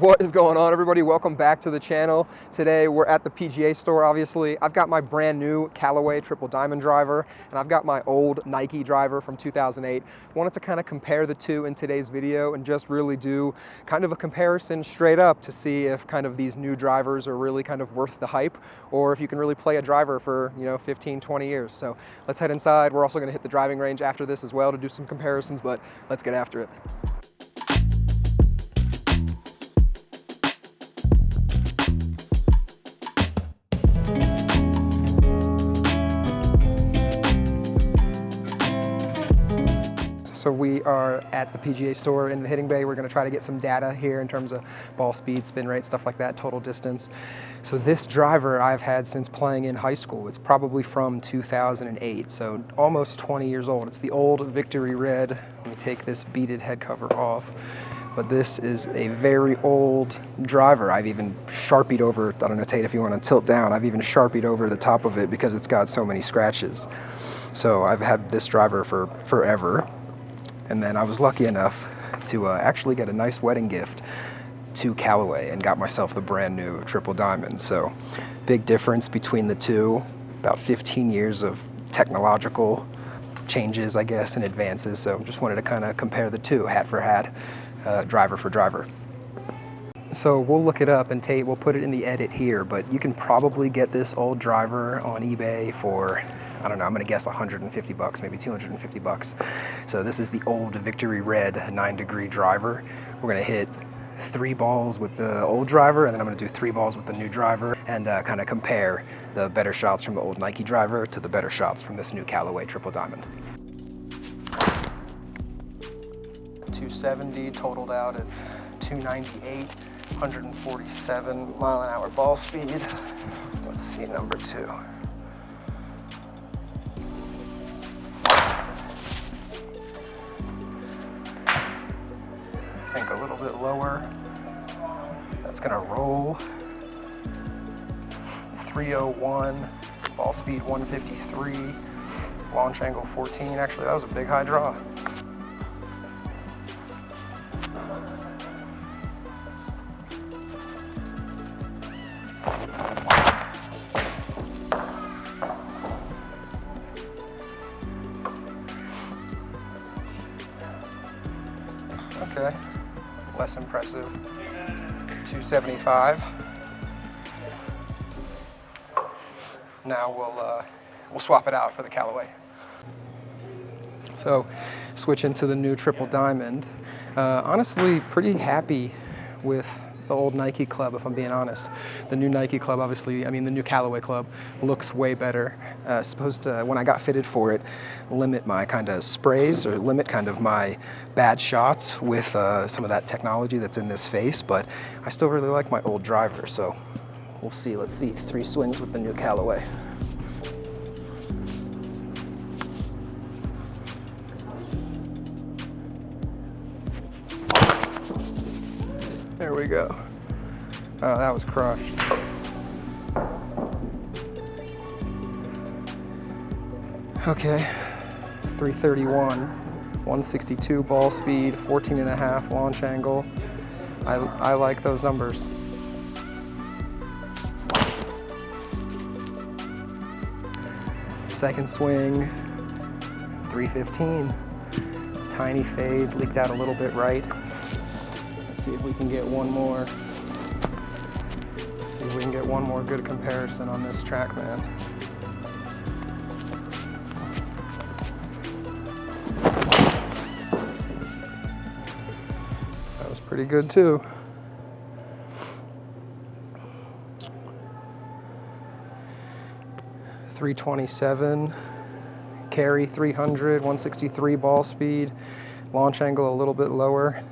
What is going on, everybody? Welcome back to the channel. Today we're at the PGA store. Obviously I've got my brand new Callaway triple diamond driver and I've got my old Nike driver from 2008. Wanted to kind of compare the two in today's video and just really do kind of a comparison straight up to see if kind of these new drivers are really kind of worth the hype, or if you can really play a driver for 15-20 years. So let's head inside. We're also going to hit the driving range after this as well to do some comparisons, but let's get after it. So we are at the PGA store in the hitting bay. We're going to try to get some data here in terms of ball speed, spin rate, stuff like that, total distance. So this driver I've had since playing in high school. It's probably from 2008, so almost 20 years old. It's the old Victory Red. Let me take this beaded head cover off. But this is a very old driver. I've even Sharpied over, I don't know, Tate, if you want to tilt down, I've even Sharpied over the top of it because it's got so many scratches. So I've had this driver for forever. And then I was lucky enough to actually get a nice wedding gift to Callaway and got myself the brand new triple diamond. So big difference between the two, about 15 years of technological changes, I guess, and advances. So just wanted to kind of compare the two, hat for hat, driver for driver. So we'll look it up, and Tate, we'll put it in the edit here, but you can probably get this old driver on eBay for, I don't know, I'm gonna guess 150 bucks, maybe 250 bucks. So this is the old Victory Red 9-degree driver. We're gonna hit 3 balls with the old driver, and then I'm gonna do 3 balls with the new driver, and kind of compare the better shots from the old Nike driver to the better shots from this new Callaway triple diamond. 270 totaled out at 298, 147 mile-an-hour ball speed. Let's see number 2. I think a little bit lower. That's gonna roll. 301, ball speed 153, launch angle 14. Actually, that was a big high draw. Okay, less impressive. 275. Now we'll swap it out for the Callaway. So switch into the new triple diamond. Honestly, pretty happy with the old Nike club, if I'm being honest. The new Nike club, obviously, I mean the new Callaway club looks way better. Supposed to, when I got fitted for it, limit my kind of sprays, or limit kind of my bad shots with some of that technology that's in this face, but I still really like my old driver, so we'll see. Let's see 3 swings with the new Callaway. There we go. Oh, that was crushed. Okay, 331, 162 ball speed, 14.5 launch angle. I like those numbers. Second swing, 315. Tiny fade, leaked out a little bit right. Let's see if we can get one more. See if we can get one more good comparison on this track, man. That was pretty good too. .327, carry 300, 163 ball speed, launch angle a little bit lower.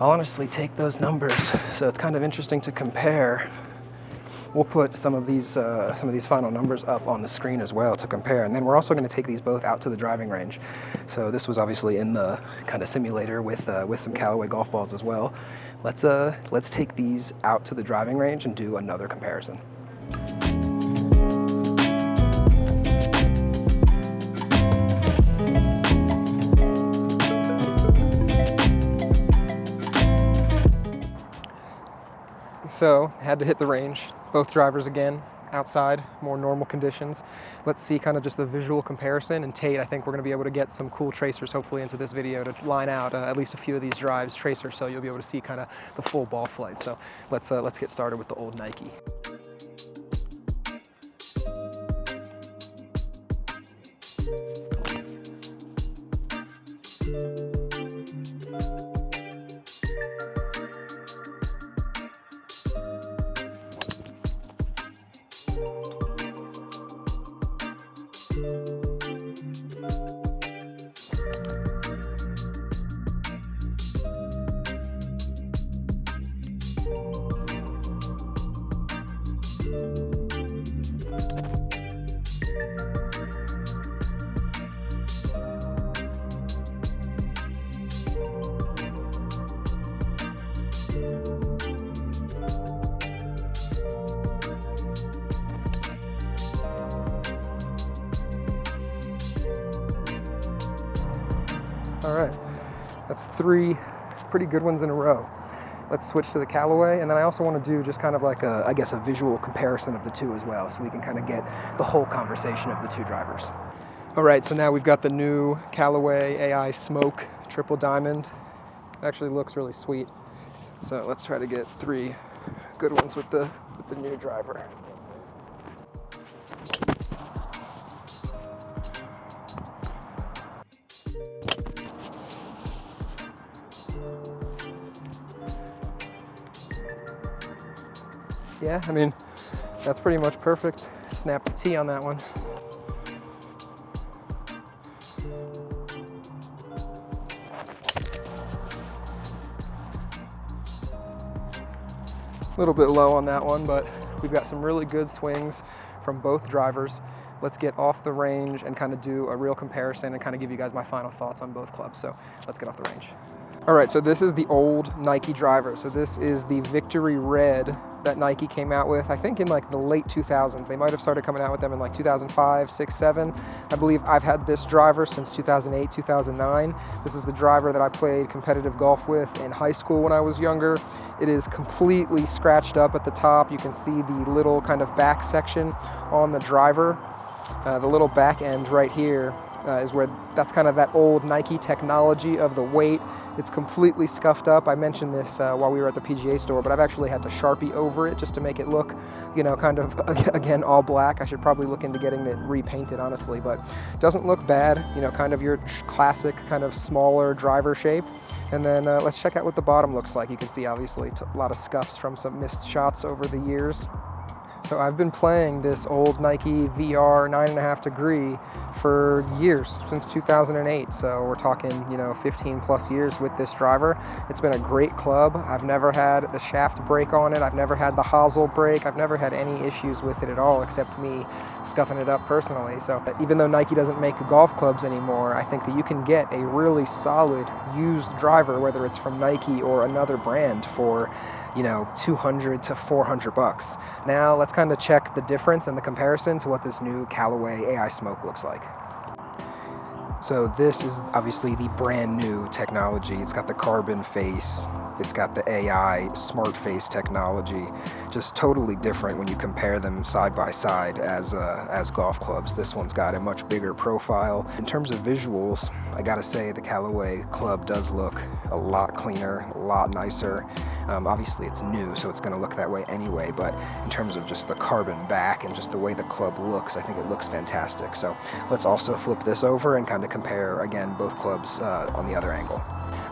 I'll honestly take those numbers, so it's kind of interesting to compare. We'll put some of these final numbers up on the screen as well to compare, and then we're also going to take these both out to the driving range. So this was obviously in the kind of simulator with some Callaway golf balls as well. Let's take these out to the driving range and do another comparison. So had to hit the range. Both drivers again, outside, more normal conditions. Let's see kind of just the visual comparison. And Tate, I think we're gonna be able to get some cool tracers hopefully into this video to line out at least a few of these drives, tracer, so you'll be able to see kind of the full ball flight. So let's get started with the old Nike. All right, that's 3 pretty good ones in a row. Let's switch to the Callaway, and then I also want to do just kind of like I guess a visual comparison of the two as well, so we can kind of get the whole conversation of the two drivers. All right, so now we've got the new Callaway AI Smoke Triple Diamond. It actually looks really sweet. So let's try to get 3 good ones with the new driver. Yeah, I mean, that's pretty much perfect. Snap the T on that one. A little bit low on that one, but we've got some really good swings from both drivers. Let's get off the range and kind of do a real comparison and kind of give you guys my final thoughts on both clubs. So let's get off the range. All right, so this is the old Nike driver. So this is the Victory Red that Nike came out with, I think in like the late 2000s. They might have started coming out with them in like 2005, 6, 7. I believe I've had this driver since 2008, 2009. This is the driver that I played competitive golf with in high school when I was younger. It is completely scratched up at the top. You can see the little kind of back section on the driver. The little back end right here is where that's kind of that old Nike technology of the weight. It's completely scuffed up. I mentioned this while we were at the PGA store, but I've actually had to Sharpie over it just to make it look, you know, kind of, again, all black. I should probably look into getting it repainted, honestly, but it doesn't look bad. You know, kind of your classic kind of smaller driver shape. And then let's check out what the bottom looks like. You can see, obviously, a lot of scuffs from some missed shots over the years. So I've been playing this old Nike VR 9.5 degree for years, since 2008. So we're talking, you know, 15 plus years with this driver. It's been a great club. I've never had the shaft break on it. I've never had the hosel break. I've never had any issues with it at all, except me scuffing it up personally. So even though Nike doesn't make golf clubs anymore, I think that you can get a really solid used driver, whether it's from Nike or another brand, for, you know, $200 to $400. Now let's kind of check the difference and the comparison to what this new Callaway AI Smoke looks like. So this is obviously the brand new technology. It's got the carbon face, it's got the AI smart face technology, just totally different when you compare them side by side as golf clubs. This one's got a much bigger profile. In terms of visuals, I gotta say the Callaway club does look a lot cleaner, a lot nicer. Obviously it's new, so it's gonna look that way anyway, but in terms of just the carbon back and just the way the club looks, I think it looks fantastic. So let's also flip this over and kind of compare, again, both clubs on the other angle.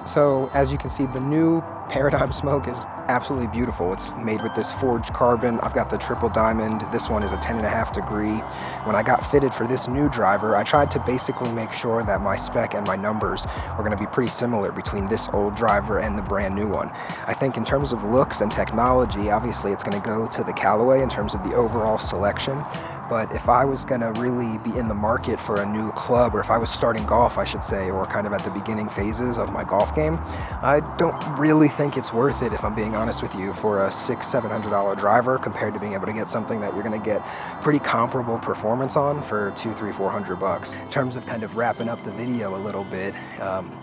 So as you can see, the new Paradigm Smoke is absolutely beautiful. It's made with this forged carbon. I've got the triple diamond. This one is a 10.5 degree. When I got fitted for this new driver, I tried to basically make sure that my spec and my numbers were going to be pretty similar between this old driver and the brand new one. I think in terms of looks and technology, obviously it's going to go to the Callaway in terms of the overall selection. But if I was gonna really be in the market for a new club, or if I was starting golf, I should say, or kind of at the beginning phases of my golf game, I don't really think it's worth it, if I'm being honest with you, for a $600-700 driver compared to being able to get something that you're gonna get pretty comparable performance on for $200-400. In terms of kind of wrapping up the video a little bit,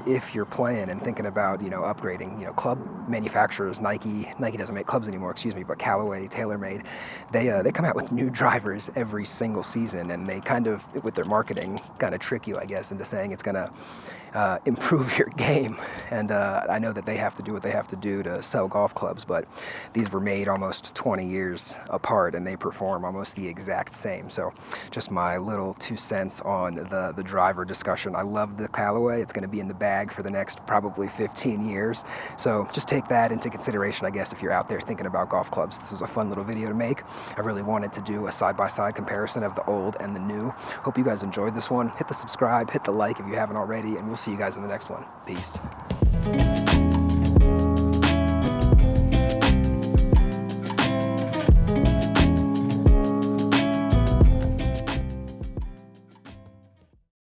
if you're playing and thinking about, upgrading, club manufacturers, Nike doesn't make clubs anymore, excuse me, but Callaway, TaylorMade, they come out with new drivers every single season, and they kind of, with their marketing, kind of trick you, I guess, into saying it's gonna improve your game. And I know that they have to do what they have to do to sell golf clubs, but these were made almost 20 years apart and they perform almost the exact same. So just my little 2 cents on the driver discussion. I love the Callaway. It's going to be in the bag for the next probably 15 years. So just take that into consideration, I guess, if you're out there thinking about golf clubs. This was a fun little video to make. I really wanted to do a side-by-side comparison of the old and the new. Hope you guys enjoyed this one. Hit the subscribe, hit the like if you haven't already, and we'll see you guys in the next one. Peace.